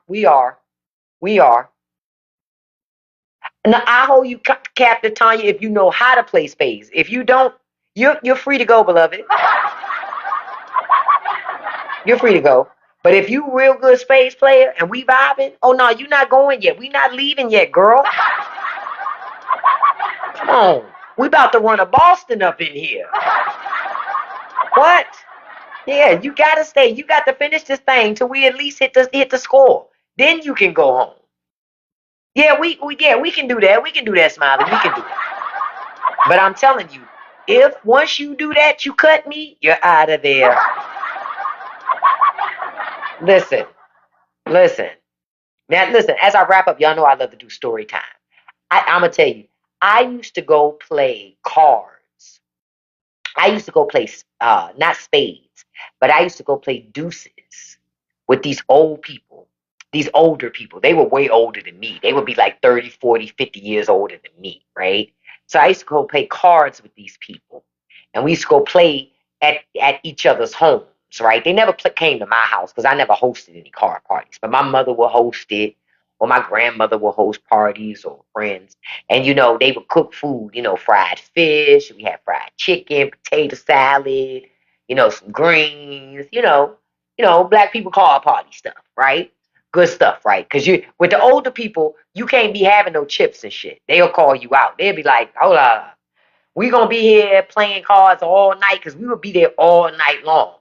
And I hold you Captain Tanya, if you know how to play spades. If you don't, you're free to go, beloved. You're free to go. But if you real good spades player and we vibing, oh no, you not going yet. We not leaving yet, girl. Come on. We about to run a Boston up in here. What? Yeah, you gotta stay. You got to finish this thing till we at least hit the score. Then you can go home. Yeah, we can do that. We can do that, Smiley. We can do that. But I'm telling you, if once you do that, you cut me, you're out of there. Listen. Now, listen, as I wrap up, y'all know I love to do story time. I'm going to tell you, I used to go play cards. I used to go play, not spades, but I used to go play deuces with these old people, these older people. They were way older than me. They would be like 30, 40, 50 years older than me, right? So I used to go play cards with these people. And we used to go play at each other's homes, right? They never came to my house because I never hosted any card parties. But my mother would host it, or my grandmother would host parties, or friends. And, they would cook food, fried fish. We had fried chicken, potato salad, some greens, black people card party stuff, right? Good stuff, right? Because with the older people, you can't be having no chips and shit. They'll call you out. They'll be like, hold up. We're going to be here playing cards all night because we will be there all night long.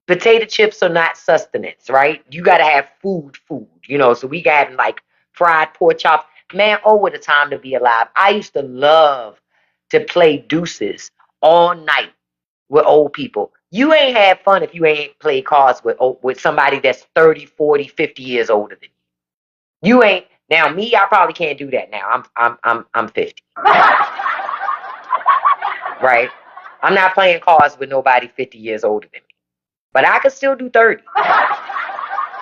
Potato chips are not sustenance, right? You got to have food, so we got like fried pork chops. Man, oh, what a time to be alive. I used to love to play deuces all night with old people. You ain't had fun if you ain't played cards with somebody that's 30, 40, 50 years older than you. You ain't. Now, me, I probably can't do that now. I'm 50. Right? I'm not playing cards with nobody 50 years older than me. But I can still do 30.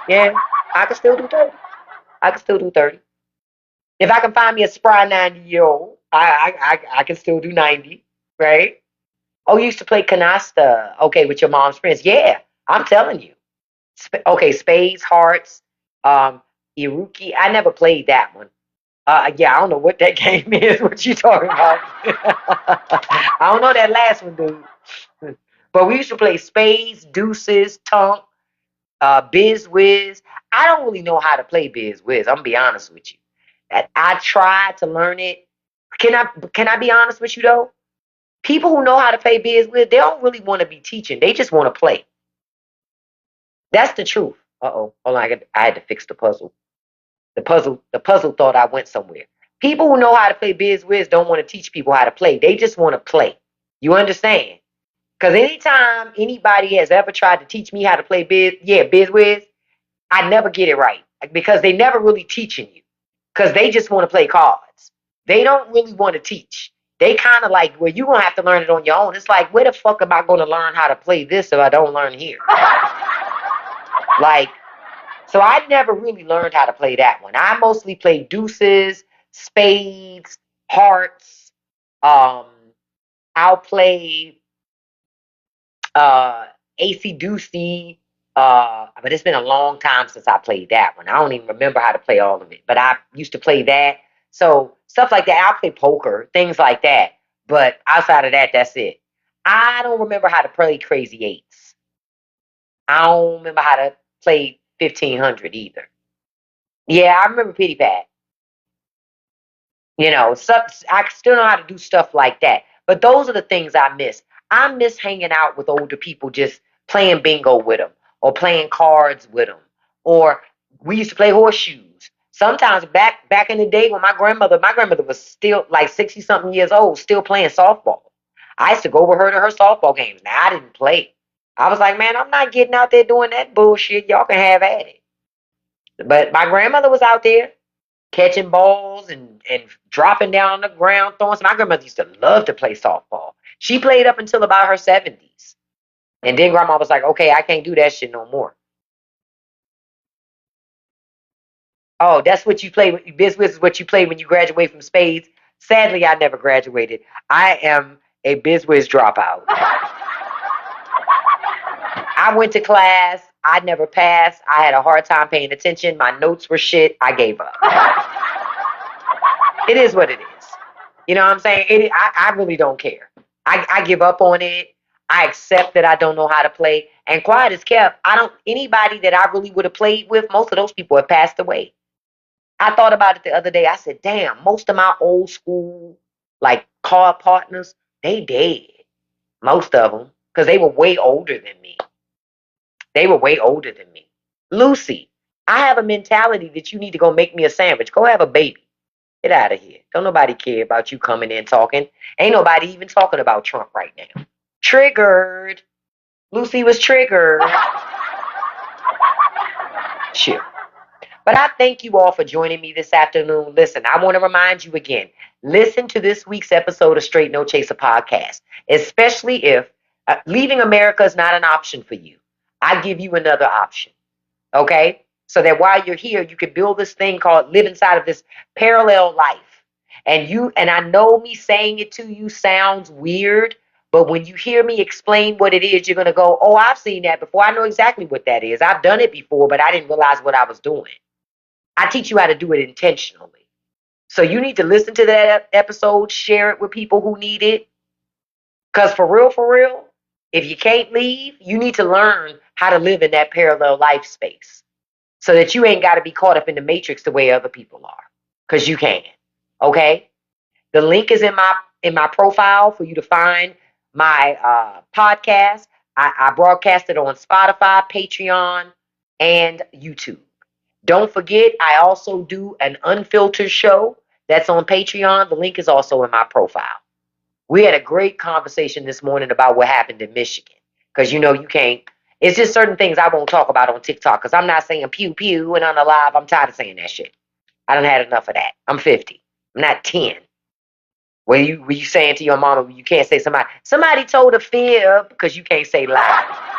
Yeah, I can still do 30. I can still do 30. If I can find me a spry 90-year-old, I can still do 90, right? Oh, you used to play canasta, okay, with your mom's friends. Yeah, I'm telling you. Okay, spades, hearts, Iruki. I never played that one. Yeah, I don't know what that game is. What you talking about? I don't know that last one, dude. But we used to play spades, deuces, tonk, biz whiz. I don't really know how to play biz whiz. I'm gonna be honest with you. I tried to learn it. Can I be honest with you though? People who know how to play biz whiz, they don't really want to be teaching. They just want to play. That's the truth. Uh-oh. Hold on, I had to fix the puzzle. The puzzle thought I went somewhere. People who know how to play biz whiz don't want to teach people how to play. They just want to play. You understand? Because anytime anybody has ever tried to teach me how to play biz whiz, I never get it right. Because they never really teaching you. Because they just want to play cards. They don't really want to teach. They kind of like, well, you're going to have to learn it on your own. It's like, where the fuck am I going to learn how to play this if I don't learn here? Like, so I never really learned how to play that one. I mostly played deuces, spades, hearts. I'll play AC Deucey. But it's been a long time since I played that one. I don't even remember how to play all of it. But I used to play that. So stuff like that. I'll play poker, things like that. But outside of that, that's it. I don't remember how to play Crazy Eights. I don't remember how to play 1500 either. Yeah, I remember Pity Pat. I still know how to do stuff like that. But those are the things I miss. I miss hanging out with older people, just playing bingo with them, or playing cards with them, or we used to play horseshoes. Sometimes back in the day when my grandmother was still like 60 something years old, still playing softball. I used to go with her to her softball games. Now I didn't play. I was like, man, I'm not getting out there doing that bullshit. Y'all can have at it. But my grandmother was out there catching balls and dropping down on the ground, throwing some. My grandmother used to love to play softball. She played up until about her 70s. And then grandma was like, okay, I can't do that shit no more. Oh, that's what you play. Biz Wiz is what you play when you graduate from spades. Sadly, I never graduated. I am a Biz Wiz dropout. I went to class. I never passed. I had a hard time paying attention. My notes were shit. I gave up. It is what it is. You know what I'm saying? I really don't care. I give up on it. I accept that I don't know how to play. And quiet is kept. I don't, anybody that I really would have played with, most of those people have passed away. I thought about it the other day. I said, damn, most of my old school, like car partners, they dead. Most of them. Because they were way older than me. They were way older than me. Lucy, I have a mentality that you need to go make me a sandwich. Go have a baby. Get out of here. Don't nobody care about you coming in talking. Ain't nobody even talking about Trump right now. Triggered. Lucy was triggered. Shit. But I thank you all for joining me this afternoon. Listen, I want to remind you again, listen to this week's episode of Straight No Chaser podcast, especially if leaving America is not an option for you. I give you another option. Okay? So that while you're here, you can build this thing called live inside of this parallel life. And I know me saying it to you sounds weird, but when you hear me explain what it is, you're going to go, oh, I've seen that before. I know exactly what that is. I've done it before, but I didn't realize what I was doing. I teach you how to do it intentionally. So you need to listen to that episode, share it with people who need it. Because for real, if you can't leave, you need to learn how to live in that parallel life space so that you ain't got to be caught up in the matrix the way other people are. Because you can. Okay? The link is in my profile for you to find my podcast. I broadcast it on Spotify, Patreon, and YouTube. Don't forget, I also do an unfiltered show that's on Patreon. The link is also in my profile. We had a great conversation this morning about what happened in Michigan. Because you know you can't. It's just certain things I won't talk about on TikTok. Because I'm not saying pew pew and on the live. I'm tired of saying that shit. I done had enough of that. I'm 50. I'm not 10. Were you saying to your mama you can't say somebody told a fib because you can't say lie.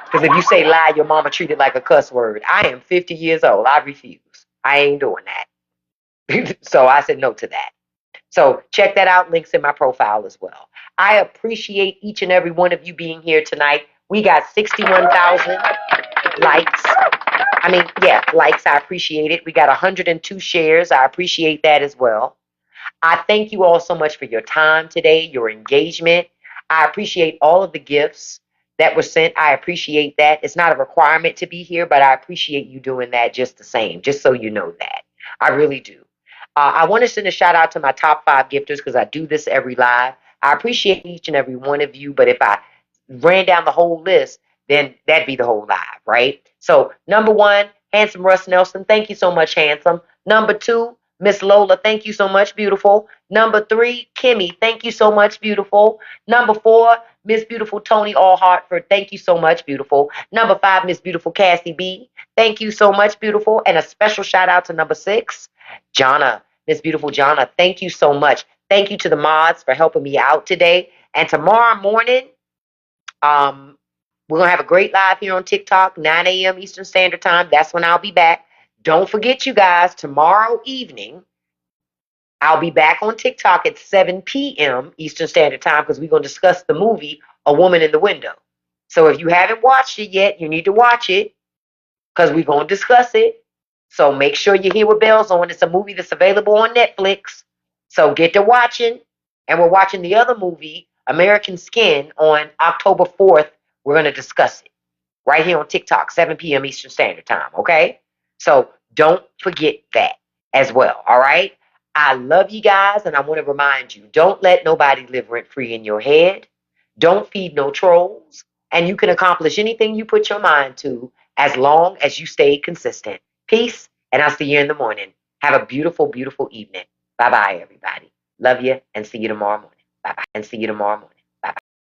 Because if you say lie, your mama treat it like a cuss word. I am 50 years old. I refuse. I ain't doing that. So I said no to that. So check that out. Links in my profile as well. I appreciate each and every one of you being here tonight. We got 61,000 likes. I mean, yeah, likes. I appreciate it. We got 102 shares. I appreciate that as well. I thank you all so much for your time today, your engagement. I appreciate all of the gifts that were sent. I appreciate that. It's not a requirement to be here, but I appreciate you doing that just the same, just so you know that. I really do. I want to send a shout out to my top 5 gifters because I do this every live. I appreciate each and every one of you, but if I ran down the whole list, then that'd be the whole live, right? So, number 1, Handsome Russ Nelson. Thank you so much, Handsome. Number 2, Miss Lola, thank you so much, beautiful. Number 3, Kimmy, thank you so much, beautiful. Number 4, Miss Beautiful Tony All Hartford, thank you so much, beautiful. Number 5, Miss Beautiful Cassie B, thank you so much, beautiful. And a special shout out to number 6, Jonna, Miss Beautiful Jonna, thank you so much. Thank you to the mods for helping me out today. And tomorrow morning, we're going to have a great live here on TikTok, 9 a.m. Eastern Standard Time. That's when I'll be back. Don't forget, you guys, tomorrow evening, I'll be back on TikTok at 7 p.m. Eastern Standard Time because we're going to discuss the movie A Woman in the Window. So if you haven't watched it yet, you need to watch it because we're going to discuss it. So make sure you're here with bells on. It's a movie that's available on Netflix. So get to watching. And we're watching the other movie, American Skin, on October 4th. We're going to discuss it right here on TikTok, 7 p.m. Eastern Standard Time. Okay? So don't forget that as well. All right? I love you guys, and I want to remind you, don't let nobody live rent-free in your head. Don't feed no trolls. And you can accomplish anything you put your mind to as long as you stay consistent. Peace, and I'll see you in the morning. Have a beautiful, beautiful evening. Bye-bye, everybody. Love you, and see you tomorrow morning. Bye-bye, and see you tomorrow morning.